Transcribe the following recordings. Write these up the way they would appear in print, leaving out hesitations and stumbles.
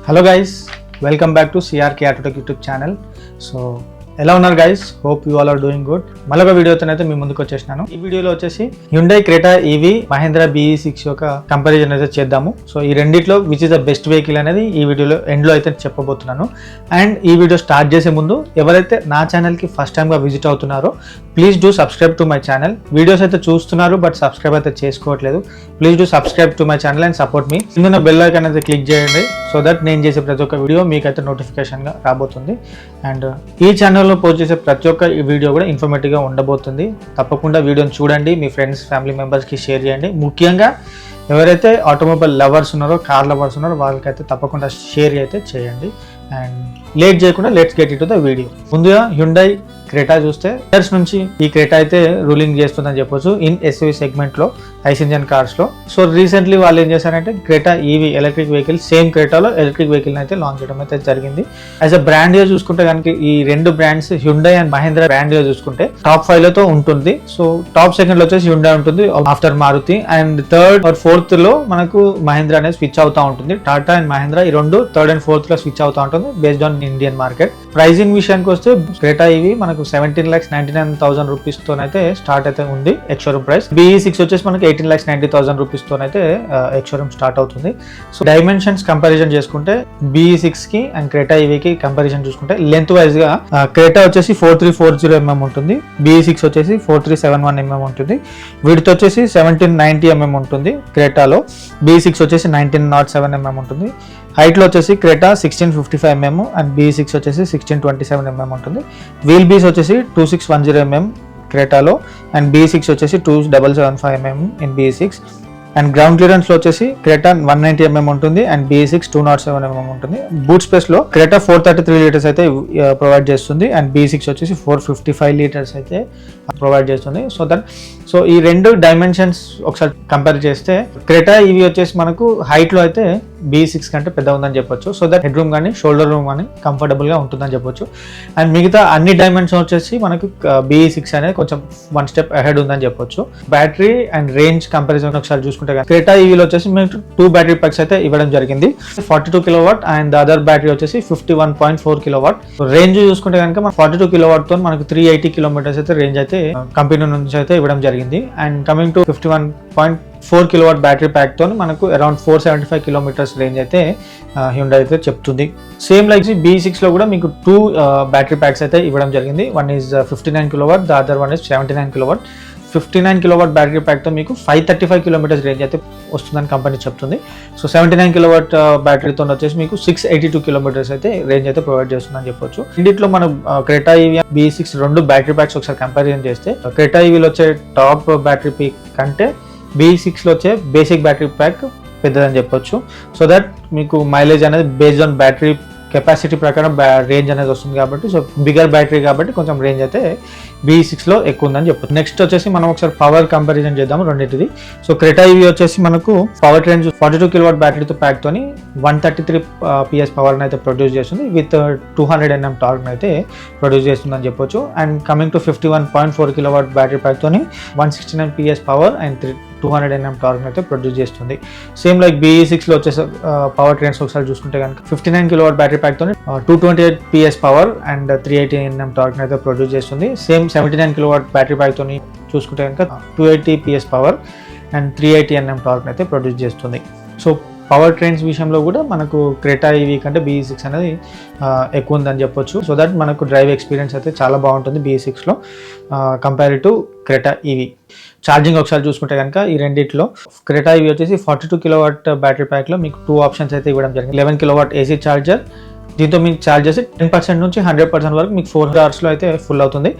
Hello guys, welcome back to CRK autotech YouTube channel. So ఎలా ఉన్నారు guys? Hope you all are doing good. మరొక వీడియోతోనైతే మీ ముందుకు వచ్చేసినాను. ఈ వీడియోలో వచ్చేసి Hyundai Creta EV, Mahindra BE6 యొక్క కంపారిజన్ అయితే చేద్దాము. సో ఈ రెండిట్లో which is the best vehicle అనేది ఈ వీడియోలో ఎండ్లో అయితే చెప్పబోతున్నాను. అండ్ ఈ వీడియో స్టార్ట్ చేసే ముందు ఎవరైతే నా ఛానల్కి ఫస్ట్ టైంగా విజిట్ అవుతున్నారో please do subscribe to my channel. Videos అయితే చూస్తున్నారు బట్ సబ్స్క్రైబ్ అయితే చేసుకోవట్లేదు. Please do subscribe to my channel and support me. కింద బెల్ ఐకాన్ అయితే క్లిక్ చేయండి సో దట్ నేను చేసే ప్రతి ఒక్క వీడియో మీకైతే నోటిఫికేషన్గా రాబోతుంది. అండ్ ఈ ఛానల్లో పోస్ట్ చేసే ప్రతి ఒక్క వీడియో కూడా ఇన్ఫర్మేటివ్గా ఉండబోతుంది. తప్పకుండా వీడియోని చూడండి, మీ ఫ్రెండ్స్ ఫ్యామిలీ మెంబర్స్కి షేర్ చేయండి. ముఖ్యంగా ఎవరైతే ఆటోమొబైల్ లవర్స్ ఉన్నారో, కార్ లవర్స్ ఉన్నారో వాళ్ళకైతే తప్పకుండా షేర్ అయితే చేయండి. అండ్ లేట్ చేయకుండా let's get it to the video. ముందుగా హ్యుండై క్రెటా చూస్తే ఇయర్స్ నుంచి ఈ క్రెటా అయితే రూలింగ్ చేస్తుందని చెప్పొచ్చు ఇన్ SUV సెగ్మెంట్ లో, ఐస్ ఇంజన్ కార్స్ లో. సో రీసెంట్లీ వాళ్ళు ఏం చేశారంటే Creta EV electric vehicle, same క్రెటాలో ఎలక్ట్రిక్ వెహికల్ అయితే లాంచ్ చేయడం అయితే జరిగింది. యాజ్ అ బ్రాండ్ గా చూసుకుంటే కనుక ఈ రెండు brands Hyundai and Mahindra brand గా చూసుకుంటే టాప్ 5 లతో ఉంటుంది. సో టాప్ సెకండ్ లో వచ్చేసి హ్యుండై ఉంటుంది after Maruti, and third or fourth లో మనకు మహేంద్ర అనేది స్విచ్ అవుతా ఉంటుంది. టాటా అండ్ మహేంద్ర ఈ రెండు థర్డ్ అండ్ ఫోర్త్ లో స్విచ్ అవుతా ఉంటుంది based on Indian market. Pricing విషయానికి వస్తే క్రెటా ఈవీ మనకు 17,99,000 రూపీస్ తోనైతే స్టార్ట్ అయితే ఉంది ఎక్స్ షోరూమ్ ప్రైస్. BE6 వచ్చేసి మనకి 18,90,000 రూపీస్ తోనైతే ఎక్స్ షోరూమ్ స్టార్ట్ అవుతుంది. సో డైమెన్షన్స్ కంపారిజన్ చేసుకుంటే BE6 కి అండ్ క్రెటా ఈవీకి కంపారిజన్ చూసుకుంటే లెంత్ వైజ్ గా క్రెటా వచ్చేసి 4340 mm ఉంటుంది, BE6 వచ్చేసి 4371 mm ఉంటుంది. విడ్త్ వచ్చేసి 1790 mm ఉంటుంది క్రెటాలో, BE6 వచ్చేసి 1907 mm ఉంటుంది. హైట్లో వచ్చేసి క్రెటా 1655 mm అండ్ BE6 వచ్చేసి 1627 mm ఉంటుంది. వీల్ బీస్ వచ్చేసి 2610 mm క్రెటాలో అండ్ BE6 వచ్చేసి 2775 mm in BE6. And ground clearance లో వచ్చేసి క్రెటా 190 mm ఉంటుంది అండ్ BE6 207 mm ఉంటుంది. బూట్ స్పేస్ లో క్రెటా 433 లీటర్స్ అయితే ప్రొవైడ్ చేస్తుంది అండ్ BE6 వచ్చేసి 455 లీటర్స్ అయితే ప్రొవైడ్ చేస్తుంది. సో ఈ రెండు డైమెన్షన్స్ ఒకసారి కంపేర్ చేస్తే క్రెటా ఈవీ వచ్చేసి మనకు హైట్ లో అయితే BE6 కంటే పెద్ద ఉందని చెప్పొచ్చు. సో దట్ హెడ్ రూమ్ కానీ షోల్డర్ రూమ్ కానీ కంఫర్టబుల్ గా ఉంటుందని చెప్పొచ్చు. అండ్ మిగతా అన్ని డైమెన్షన్ వచ్చేసి మనకు BE6 అనేది కొంచెం 1 స్టెప్ అహెడ్ ఉందని చెప్పొచ్చు. బ్యాటరీ అండ్ రేంజ్ కంపారిజన్ ఒకసారి చూసుకుంటే క్రెటా ఈవీలో వచ్చేసి మీకు 2 బ్యాటరీ ప్యాక్స్ అయితే ఇవ్వడం జరిగింది. 42 kW అండ్ అదర్ బ్యాటరీ వచ్చేసి 51.4 kW. రేంజ్ చూసుకుంటే కనుక మన 42 kW తో మనకు 380 kilometers అయితే రేంజ్ అయితే కంపెనీ నుంచి అయితే ఇవ్వడం జరిగింది. And coming to 51.4 kW battery pack తో మనకు అరౌండ్ 475 kilometers రేంజ్ అయితే హ్యుండై అయితే చెప్తుంది. సేమ్ లైక్ BE6 లో కూడా మీకు 2 బ్యాటరీ ప్యాక్స్ అయితే ఇవ్వడం జరిగింది. One is 59 kW, the other one is 79 kW. 59 kW battery ప్యాక్తో మీకు 535 kilometers రేంజ్ అయితే వస్తుందని కంపెనీ చెప్తుంది. సో 79 kW బ్యాటరీతో వచ్చేసి మీకు 682 kilometers అయితే రేంజ్ అయితే ప్రొవైడ్ చేస్తుందని చెప్పొచ్చు. ఇండిట్లో మనం క్రెటా ఈవీ BE6 రెండు బ్యాటరీ ప్యాక్స్ ఒకసారి కంపారిజన్ చేస్తే క్రెటా ఈవీలో వచ్చే టాప్ బ్యాటరీ ప్యాక్ కంటే BE6 లో వచ్చే బేసిక్ బ్యాటరీ ప్యాక్ పెద్దదని చెప్పొచ్చు. సో దట్ మీకు మైలేజ్ అనేది బేస్డ్ ఆన్ బ్యాటరీ కెపాసిటీ ప్రకారం రేంజ్ అనేది వస్తుంది కాబట్టి, సో బిగర్ బ్యాటరీ కాబట్టి కొంచెం రేంజ్ అయితే BE6 లో ఎక్కువ ఉందని చెప్పొచ్చు. నెక్స్ట్ వచ్చేసి మనం ఒకసారి పవర్ కంపారిజన్ చేద్దాం రెండింటిది. సో క్రెటా ఈవీ వచ్చేసి మనకు పవర్ రేంజ్ 42 kW బ్యాటరీతో ప్యాక్ తోని 133 PS పవర్ అయితే ప్రొడ్యూస్ చేస్తుంది విత్ 200 Nm టార్క్ అయితే ప్రొడ్యూస్ చేస్తుందని చెప్పొచ్చు. And coming to 51.4 kW battery pack తోని 169 PS power and 200 Nm torque అయితే ప్రొడ్యూస్ చేస్తుంది. సేమ్ లైక్ BE6 లో వచ్చేసి పవర్ ట్రెండ్స్ ఒకసారి చూసుకుంటే కనుక 59 kW బ్యాటరీ ప్యాక్ తోని 228 PS power and 380 Nm torque అయితే ప్రొడ్యూస్ చేస్తుంది. సేమ్ 79 kW బ్యాటరీ ప్యాక్ తోని చూసుకుంటే కనుక 280 PS power and 380 Nm torque అయితే ప్రొడ్యూస్ చేస్తుంది. సో పవర్ ట్రెండ్స్ విషయంలో కూడా మనకు క్రెటా ఈవీ కంటే BE6 అనేది ఎక్కువ ఉందని చెప్పొచ్చు. సో దట్ మనకు డ్రైవ్ ఎక్స్పీరియన్స్ అయితే చాలా బాగుంటుంది BE6 లో compare to Creta EV. Charging ఒకసారి చూసుకుంటే కనుక ఈ రెండిట్లో క్రెటా ఈవీ వచ్చేసి 42 kW బ్యాటరీ ప్యాక్లో మీకు 2 ఆప్షన్స్ అయితే ఇవ్వడం జరిగింది. 11 kW AC ఛార్జర్, దీంతో మీకు ఛార్జ్ చేసి 10% నుంచి 100% వరకు మీకు 4 hours అయితే ఫుల్ అవుతుంది.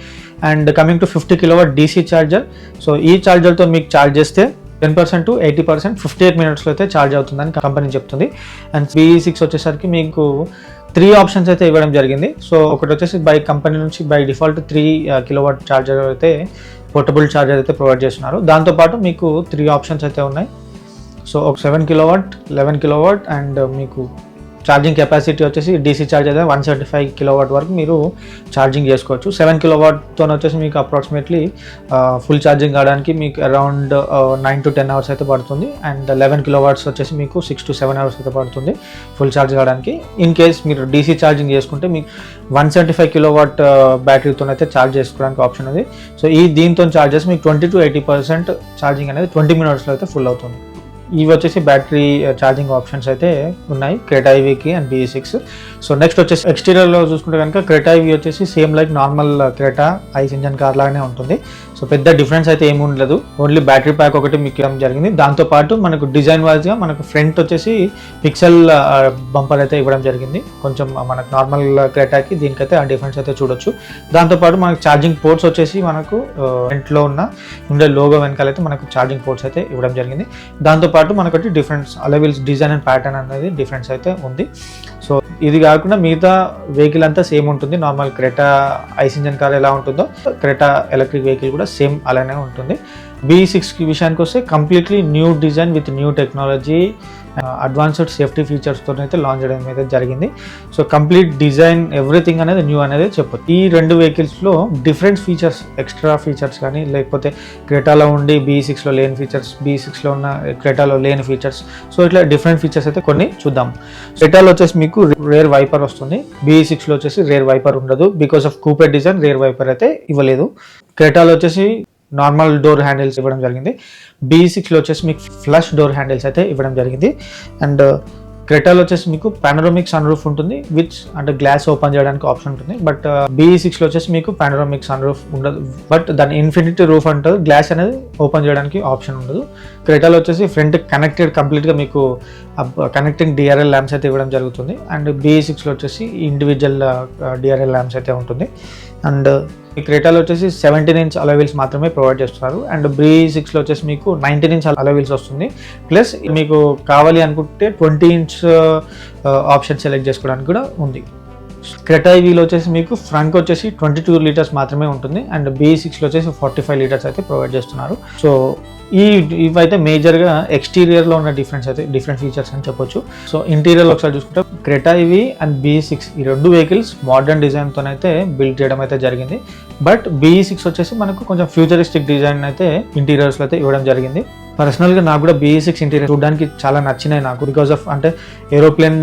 And coming to 50 kW DC charger. So ఈ ఛార్జర్తో మీకు ఛార్జ్ చేస్తే 10% to 80% 58 minutes అయితే ఛార్జ్ అవుతుందని కంపెనీ చెప్తుంది. అండ్ BE6 వచ్చేసరికి మీకు 3 ఆప్షన్స్ అయితే ఇవ్వడం జరిగింది. సో ఒకటి వచ్చేసి బై కంపెనీ నుంచి బై డిఫాల్ట్ 3 kW ఛార్జర్ అయితే పోర్టబుల్ ఛార్జర్ అయితే ప్రొవైడ్ చేస్తున్నారు. దాంతోపాటు మీకు 3 ఆప్షన్స్ అయితే ఉన్నాయి. సో ఒక 7 kW, 11 kW అండ్ మీకు ఛార్జింగ్ కెపాసిటీ వచ్చేసి డీసీ ఛార్జ్ అయితే 175 కిలోవాట్ వరకు మీరు ఛార్జింగ్ చేసుకోవచ్చు. 7 కిలోవాట్తో వచ్చేసి మీకు అప్రాక్సిమేట్లీ ఫుల్ ఛార్జింగ్ కావడానికి మీకు అరౌండ్ 9 to 10 అవర్స్ అయితే పడుతుంది. అండ్ 11 కిలోవాట్స్ వచ్చేసి మీకు 6 to 7 అవర్స్ అయితే పడుతుంది ఫుల్ ఛార్జ్ కావడానికి. ఇన్ కేస్ మీరు డీసీ ఛార్జింగ్ చేసుకుంటే మీకు 175 కిలోవాట్ బ్యాటరీతో అయితే ఛార్జ్ చేసుకోవడానికి ఆప్షన్ ఉంది. సో దీంతో ఛార్జెస్ మీకు 20 to 80% ఛార్జింగ్ అనేది 20 మినిట్స్లో అయితే ఫుల్ అవుతుంది. ఇవి వచ్చేసి బ్యాటరీ ఛార్జింగ్ ఆప్షన్స్ అయితే ఉన్నాయి క్రెటా ఈవీకి అండ్ BE6. సో నెక్స్ట్ వచ్చేసి ఎక్స్టీరియర్లో చూసుకుంటే కనుక క్రెటా ఈవీ వచ్చేసి same like normal Creta ICE engine car లాగానే ఉంటుంది. సో పెద్ద డిఫరెన్స్ అయితే ఏమి ఉండదు, ఓన్లీ బ్యాటరీ ప్యాక్ ఒకటి మీకు ఇవ్వడం జరిగింది. దాంతోపాటు మనకు డిజైన్ వైజ్గా మనకు ఫ్రంట్ వచ్చేసి పిక్సెల్ బంపర్ అయితే ఇవ్వడం జరిగింది. కొంచెం మనకు నార్మల్ క్రెటాకి దీనికైతే ఆ డిఫరెన్స్ అయితే చూడొచ్చు. దాంతోపాటు మనకు ఛార్జింగ్ పోర్ట్స్ వచ్చేసి మనకు ఫ్రంట్లో ఉండే లోగో వెనకాల అయితే మనకు ఛార్జింగ్ పోర్ట్స్ అయితే ఇవ్వడం జరిగింది. దాంతోపాటు మనకు difference alloy wheels design and pattern అనేది డిఫరెన్స్ అయితే ఉంది. సో ఇది కాకుండా మిగతా వెహికల్ అంతా సేమ్ ఉంటుంది. Normal Creta ICE engine car ఎలా ఉంటుందో క్రెటా ఎలక్ట్రిక్ వెహికల్ కూడా సేమ్ అలానే ఉంటుంది. BE6 విషయానికి వస్తే completely new design with new technology, advanced safety ఫీచర్స్తో అయితే లాంచ్ చేయడం అయితే జరిగింది. సో కంప్లీట్ డిజైన్ ఎవ్రీథింగ్ అనేది న్యూ అనేది చెప్పొచ్చు. ఈ రెండు వెహికల్స్లో డిఫరెంట్ ఫీచర్స్, ఎక్స్ట్రా ఫీచర్స్ కానీ లేకపోతే క్రెటాలో ఉండి BE6లో లేని ఫీచర్స్, BE6లో ఉన్న క్రెటాలో లేని ఫీచర్స్, సో ఇట్లా డిఫరెంట్ ఫీచర్స్ అయితే కొన్ని చూద్దాం. క్రెటాలో వచ్చేసి మీకు రేర్ వైపర్ వస్తుంది, BE6లో వచ్చేసి రేర్ వైపర్ ఉండదు. Because of coupe design rear wiper అయితే ఇవ్వలేదు. క్రెటాలో వచ్చేసి నార్మల్ డోర్ హ్యాండిల్స్ ఇవ్వడం జరిగింది. BE6లో వచ్చేసి మీకు ఫ్లష్ డోర్ హ్యాండిల్స్ అయితే ఇవ్వడం జరిగింది. అండ్ క్రెటాలో వచ్చేసి మీకు పానోరామిక్ సన్ రూఫ్ ఉంటుంది, విచ్ అంటే గ్లాస్ ఓపెన్ చేయడానికి ఆప్షన్ ఉంటుంది. బట్ BE6లో వచ్చేసి మీకు పానోరామిక్ సన్ రూఫ్ ఉండదు, బట్ దాని ఇన్ఫినిటీ రూఫ్ అంటారు, గ్లాస్ అనేది ఓపెన్ చేయడానికి ఆప్షన్ ఉండదు. క్రెటాలో వచ్చేసి ఫ్రంట్ కనెక్టెడ్ కంప్లీట్గా మీకు కనెక్టింగ్ DRL ల్యాంప్స్ అయితే ఇవ్వడం జరుగుతుంది. అండ్ BE6లో వచ్చేసి ఇండివిజువల్ DRL ల్యాంప్స్ అయితే ఉంటుంది. అండ్ ఈ క్రెటాలో వచ్చేసి 17 ఇంచ్ అలవీల్స్ మాత్రమే ప్రొవైడ్ చేస్తున్నారు. అండ్ BE6లో వచ్చేసి మీకు 19 ఇంచ్ అలవీల్స్ వస్తుంది. ప్లస్ మీకు కావాలి అనుకుంటే 20 ఇంచ్ ఆప్షన్ సెలెక్ట్ చేసుకోవడానికి కూడా ఉంది. క్రెటా ఈవీలో వచ్చేసి మీకు ఫ్రంట్ వచ్చేసి 22 లీటర్స్ మాత్రమే ఉంటుంది. అండ్ BE6లో వచ్చేసి 45 లీటర్స్ అయితే ప్రొవైడ్ చేస్తున్నారు. సో ఇవైతే మేజర్గా ఎక్స్టీరియర్లో ఉన్న డిఫరెంట్ ఫీచర్స్ అని చెప్పొచ్చు. సో ఇంటీరియర్లో ఒకసారి చూసుకుంటే క్రెటా ఈవీ అండ్ BE6 ఈ రెండు వెహికల్స్ మోడర్న్ డిజైన్తోనైతే బిల్డ్ చేయడం అయితే జరిగింది. బట్ BE6 వచ్చేసి మనకు కొంచెం ఫ్యూచరిస్టిక్ డిజైన్ అయితే ఇంటీరియర్స్లో అయితే ఇవ్వడం జరిగింది. పర్సనల్గా నాకు కూడా BE6 ఇంటీరియర్ చూడడానికి చాలా నచ్చినాయి నాకు. బికాస్ ఆఫ్ అంటే ఏరోప్లేన్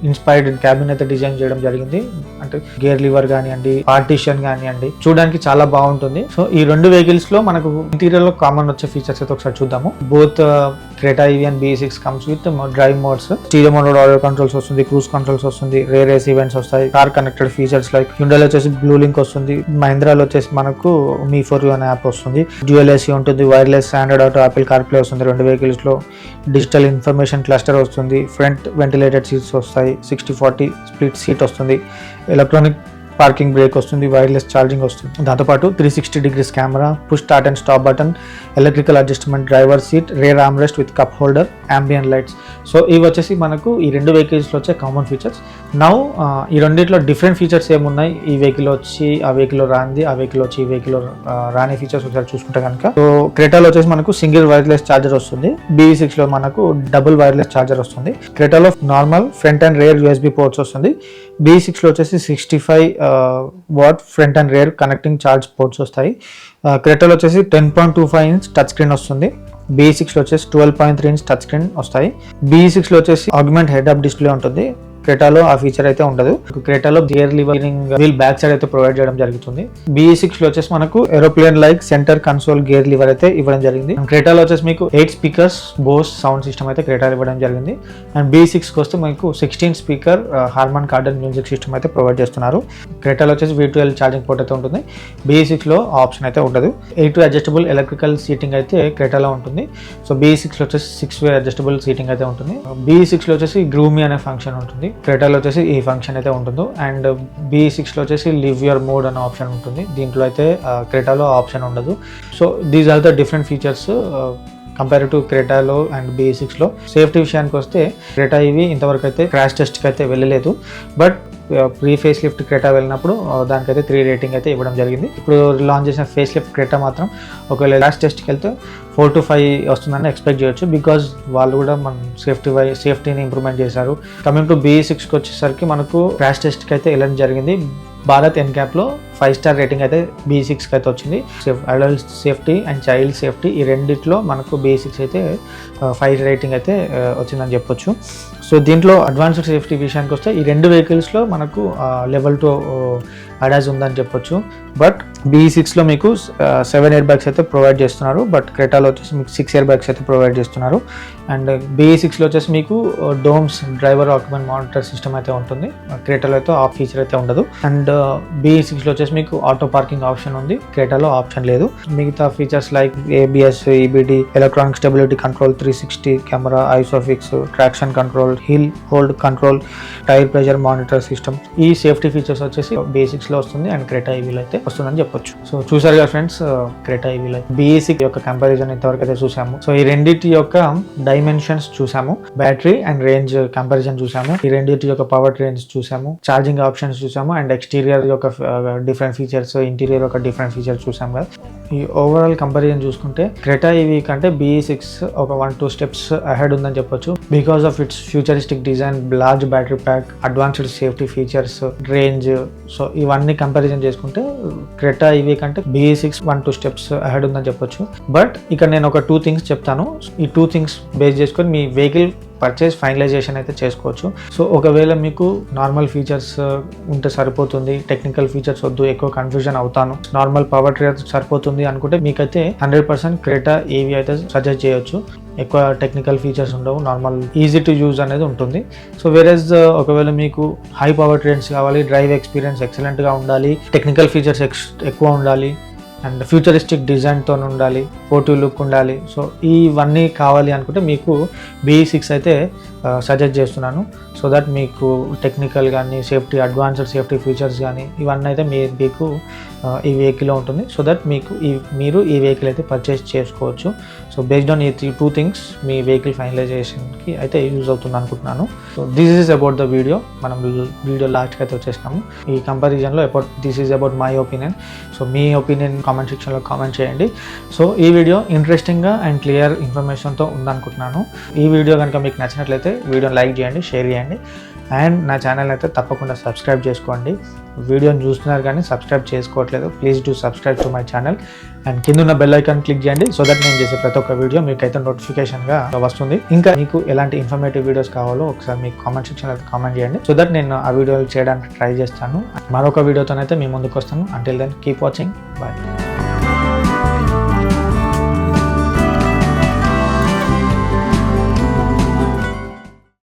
ఇన్స్పైర్డ్ క్యాబిన్ అయితే డిజైన్ చేయడం జరిగింది. అంటే గేర్ లివర్ కానివ్వండి, పార్టీషన్ కానివ్వండి, చూడడానికి చాలా బాగుంటుంది. సో ఈ రెండు వెహికల్స్ లో మనకు ఇంటీరియర్ లో కామన్ వచ్చే ఫీచర్స్ అయితే ఒకసారి చూద్దాము. Both Creta EV and BE6 comes with drive modes, stereo mode audio controls వస్తుంది, క్రూజ్ కంట్రోల్స్ వస్తుంది, రేర్ ఏసీ ఈవెంట్స్ వస్తాయి, కార్ కనెక్టెడ్ ఫీచర్స్ లైక్ హ్యుండాయిలో వచ్చేసి బ్లూ లింక్ వస్తుంది, మహీంద్రాలో వచ్చేసి మనకు Me4U అనే యాప్ వస్తుంది, డ్యూయల్ ఏసీ ఉంటుంది, wireless Android auto, Apple CarPlay వస్తుంది రెండు వెహికల్స్ లో, డిజిటల్ ఇన్ఫర్మేషన్ క్లస్టర్ వస్తుంది, ఫ్రంట్ వెంటిలేటెడ్ సీట్స్ వస్తాయి, 60-40 స్ప్లిట్ సీట్ వస్తుంది, ఎలక్ట్రానిక్ పార్కింగ్ బ్రేక్ వస్తుంది, వైర్లెస్ ఛార్జింగ్ వస్తుంది. దాంతోపాటు 360 degrees camera, push start and stop button, electrical adjustment, driver seat, rare arm rest with cup holder, అంబియన్ lights. So ఇవి వచ్చేసి మనకు ఈ రెండు వెహికల్స్లో వచ్చే కామన్ ఫీచర్స్. నౌ ఈ రెండిట్లో డిఫరెంట్ ఫీచర్స్ ఏమున్నాయి, ఈ వెహికల్ వచ్చి ఆ వెహికల్లో రాంది, ఆ వెహికల్ వచ్చి ఈ వెహికల్లో రాని ఫీచర్స్ ఒకసారి చూసుకుంటే కనుక, సో క్రెటాలో వచ్చేసి మనకు సింగిల్ వైర్లెస్ ఛార్జర్ వస్తుంది, BE6లో మనకు డబుల్ వైర్లెస్ ఛార్జర్ వస్తుంది. క్రెటాలో normal front and rear USB ports వస్తుంది, BE6లో వచ్చేసి 65 watt front and rear connecting charge ports వస్తాయి. క్రెటాలో వచ్చేసి 10.25 ఇంచ్ టచ్ స్క్రీన్ వస్తుంది, BE6లో వచ్చేసి 12.3 ఇంచ్ టచ్ స్క్రీన్ వస్తాయి. BE6లో వచ్చేసి ఆగ్మెంట్ హెడ్ అప్ డిస్ప్లే ఉంటుంది, క్రెటాలో ఆ ఫీచర్ అయితే ఉండదు. క్రెటాలో గేర్ లివరింగ్ వీల్ బ్యాక్ సైడ్ అయితే ప్రొవైడ్ చేయడం జరుగుతుంది. BE6లో వచ్చేసి మనకు aeroplane like centre console gear lever అయితే ఇవ్వడం జరిగింది. క్రెటాలో వచ్చేసి మీకు 8 స్పీకర్స్ బోస్ సౌండ్ సిస్టమ్ అయితే క్రెటాలో ఇవ్వడం జరిగింది. అండ్ BE6కి వస్తే మీకు 16 speaker Harman cordon music system అయితే ప్రొవైడ్ చేస్తున్నారు. క్రెటాలో వచ్చేసి V12 ఛార్జింగ్ పోర్ట్ అయితే ఉంటుంది, BE6లో ఆప్షన్ అయితే ఉండదు. 8 అడ్జస్టబుల్ ఎలక్ట్రికల్ సీటింగ్ అయితే క్రెటాలో ఉంటుంది. సో BE6లో వచ్చేసి 6-way అడ్జస్టబుల్ సీటింగ్ అయితే ఉంటుంది. BE6లో వచ్చేసి గ్రూమీ అనే ఫంక్షన్ ఉంటుంది, క్రెటాలో వచ్చేసి ఈ ఫంక్షన్ అయితే ఉంటుందో. అండ్ BE6లో వచ్చేసి లివ్ యువర్ మోడ్ అనే ఆప్షన్ ఉంటుంది, దీంట్లో అయితే క్రెటాలో ఆప్షన్ ఉండదు. So these are the different features compare to క్రెటాలో అండ్ BE6లో. సేఫ్టీ విషయానికి వస్తే క్రెటా ఇవి ఇంతవరకు అయితే క్రాష్ టెస్ట్కి అయితే వెళ్ళలేదు. But pre face lift Creta వెళ్ళినప్పుడు దానికైతే 3 రేటింగ్ అయితే ఇవ్వడం జరిగింది. ఇప్పుడు లాంచ్ చేసిన ఫేస్ లిఫ్ట్ క్రెటా మాత్రం ఒకవేళ క్రాష్ టెస్ట్కి వెళ్తే 4 to 5 వస్తుందని ఎక్స్పెక్ట్ చేయొచ్చు. బికాజ్ వాళ్ళు కూడా మన సేఫ్టీని ఇంప్రూవ్మెంట్ చేశారు. కమింగ్ టు BE6కి వచ్చేసరికి మనకు క్రాష్ టెస్ట్కి అయితే వెళ్ళడం జరిగింది. భారత్ NCAPలో 5 స్టార్ రేటింగ్ అయితే BE6కి అయితే వచ్చింది. Adult safety and child safety ఈ రెండిట్లో మనకు BE6 అయితే 5 రేటింగ్ అయితే వచ్చిందని చెప్పొచ్చు. సో దీంట్లో అడ్వాన్స్డ్ సేఫ్టీ విషయానికి వస్తే ఈ 2 వెహికల్స్లో మనకు లెవెల్ 2 అడాజ్ ఉందని చెప్పొచ్చు. బట్ BE6లో మీకు 7 ఎయిర్ బ్యాగ్స్ అయితే ప్రొవైడ్ చేస్తున్నారు. బట్ క్రెటాలో వచ్చేసి మీకు 6 ఎయిర్ బ్యాగ్స్ అయితే ప్రొవైడ్ చేస్తున్నారు. అండ్ BE6లో వచ్చేసి మీకు DOMS driver occupant monitor system అయితే ఉంటుంది. క్రెటాలో అయితే ఆ ఫీచర్ అయితే ఉండదు. అండ్ BE6లో వచ్చేసి మీకు ఆటో పార్కింగ్ ఆప్షన్ ఉంది, క్రెటాలో ఆప్షన్ లేదు. మిగతా features like ABS, EBD, electronic stability control, 360 camera, isofix, traction control, hill hold control, tyre pressure monitor system, ఈ సేఫ్టీ ఫీచర్స్ వచ్చేసి BE6లో వస్తుంది అండ్ క్రెటా EVలో అయితే వస్తుందని చెప్పొచ్చు. సో చూసారు కదా ఫ్రెండ్స్, క్రెటా EVలో BE6 యొక్క కంపారిజన్ ఇంతవరకు అయితే చూసాము. సో ఈ రెండింటి యొక్క డైమెన్షన్స్ చూసాము, బ్యాటరీ అండ్ రేంజ్ కంపారిజన్ చూసాము, ఈ రెండింటి యొక్క పవర్ ట్రైన్స్ చూసాము, ఛార్జింగ్ ఆప్షన్స్ చూసాము, అండ్ ఎక్స్టీరియర్ యొక్క డిఫరెంట్ ఫీచర్స్, ఇంటీరియర్ యొక్క డిఫరెంట్ ఫీచర్స్ చూసాము కదా. ఈ ఓవరాల్ కంపారిజన్ చూసుకుంటే క్రెటా EV కంటే BE6 ఒక 1-2 స్టెప్స్ అహెడ్ ఉందని చెప్పొచ్చు. Because of it's futuristic design, large battery pack, advanced safety features, range. So ఇవన్నీ కంపారిజన్ చేసుకుంటే క్రెటా EV కంటే BE6 1-2 స్టెప్స్ అహెడ్ ఉందని చెప్పొచ్చు. బట్ ఇక్కడ నేను ఒక 2 థింగ్స్ చెప్తాను. ఈ 2 థింగ్స్ బేస్ చేసుకొని మీ వెహికల్ పర్చేస్ ఫైనలైజేషన్ అయితే చేసుకోవచ్చు. సో ఒకవేళ మీకు నార్మల్ ఫీచర్స్ ఉంటే సరిపోతుంది, టెక్నికల్ ఫీచర్స్ వద్దు, ఎక్కువ కన్ఫ్యూజన్ అవుతాను, నార్మల్ పవర్ ట్రైన్ సరిపోతుంది అనుకుంటే మీకైతే 100% క్రెటా EV అయితే సజెస్ట్ చేయొచ్చు. ఎక్కువ టెక్నికల్ ఫీచర్స్ ఉండవు, నార్మల్ ఈజీ టు యూజ్ అనేది ఉంటుంది. సో వేరేజ్ ఒకవేళ మీకు హై పవర్ ట్రైన్స్ కావాలి, డ్రైవ్ ఎక్స్పీరియన్స్ ఎక్సలెంట్గా ఉండాలి, టెక్నికల్ ఫీచర్స్ ఎక్కువ ఉండాలి, అండ్ ఫ్యూచరిస్టిక్ డిజైన్తో ఉండాలి, స్పోర్టివ్ లుక్ ఉండాలి. సో ఇవన్నీ కావాలి అనుకుంటే మీకు BE6 అయితే సజెస్ట్ చేస్తున్నాను. సో దట్ మీకు టెక్నికల్ కానీ సేఫ్టీ, అడ్వాన్స్డ్ సేఫ్టీ ఫీచర్స్ కానీ ఇవన్నీ అయితే మీకు ఈ వెహికల్లో ఉంటుంది. సో దట్ మీరు ఈ వెహికల్ అయితే పర్చేస్ చేసుకోవచ్చు. సో బేస్డ్ ఆన్ ఈ 2 థింగ్స్ మీ వెహికల్ ఫైనలైజేషన్కి అయితే యూజ్ అవుతుంది అనుకుంటున్నాను. So this is about the video. మనం వీడియో లాస్ట్కి అయితే వచ్చేసినాము. ఈ కంపారిజన్లో this is about my opinion. So మీ ఒపీనియన్ కామెంట్ సెక్షన్లో కామెంట్ చేయండి. సో ఈ వీడియో ఇంట్రెస్టింగ్గా అండ్ క్లియర్ ఇన్ఫర్మేషన్తో ఉందనుకుంటున్నాను. ఈ వీడియో కనుక మీకు నచ్చినట్లయితే వీడియోని లైక్ చేయండి, షేర్ చేయండి, అండ్ నా ఛానల్ అయితే తప్పకుండా సబ్స్క్రైబ్ చేసుకోండి. వీడియోని చూస్తున్నారు కానీ సబ్స్క్రైబ్ చేసుకోవట్లేదు, please do subscribe to my channel. And కింద ఉన్న బెల్ ఐకాన్ క్లిక్ చేయండి. సో దట్ నేను చేసే ప్రతి ఒక్క వీడియో మీకైతే నోటిఫికేషన్గా వస్తుంది. ఇంకా మీకు ఎలాంటి ఇన్ఫర్మేటివ్ వీడియోస్ కావాలో ఒకసారి మీకు కామెంట్ సెక్షన్లో అయితే కామెంట్ చేయండి. సో దట్ నేను ఆ వీడియోలు చేయడానికి ట్రై చేస్తాను. మరొక వీడియోతోనైతే మీ ముందుకు వస్తాను. Until then keep watching, bye.